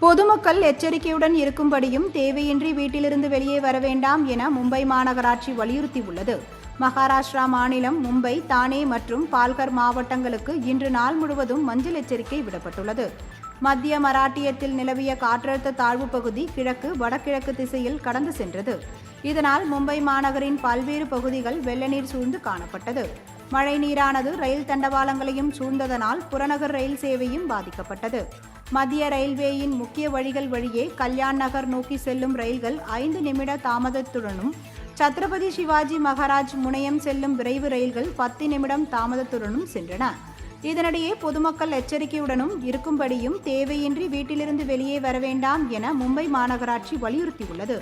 பொதுமக்கள் எச்சரிக்கையுடன் இருக்கும்படியும் தேவையின்றி வீட்டிலிருந்து வெளியே வர வேண்டாம் என மும்பை மாநகராட்சி வலியுறுத்தியுள்ளது. மகாராஷ்டிரா மாநிலம் மும்பை, தானே மற்றும் பால்கர் மாவட்டங்களுக்கு இன்று நாள் முழுவதும் மஞ்சள் எச்சரிக்கை விடப்பட்டுள்ளது. மத்திய மராட்டியத்தில் நிலவிய காற்றழுத்த தாழ்வு பகுதி கிழக்கு வடகிழக்கு திசையில் கடந்து சென்றது. இதனால் மும்பை மாநகரின் பல்வேறு பகுதிகள் வெள்ள நீர் சூழ்ந்து காணப்பட்டது. மழை நீரானது ரயில் தண்டவாளங்களையும் சூழ்ந்ததனால் புறநகர் ரயில் சேவையும் பாதிக்கப்பட்டது. மத்திய ரயில்வேயின் முக்கிய வழிகள் வழியே கல்யாண் நகர் நோக்கி செல்லும் ரயில்கள் 5 நிமிட தாமதத்துடனும், சத்ரபதி சிவாஜி மகாராஜ் முனையம் செல்லும் விரைவு ரயில்கள் 10 நிமிடம் தாமதத்துடனும் சென்றன. இதனிடையே பொதுமக்கள் எச்சரிக்கையுடனும் இருக்கும்படியும் தேவையின்றி வீட்டிலிருந்து வெளியே வர வேண்டாம் என மும்பை மாநகராட்சி வலியுறுத்தியுள்ளது.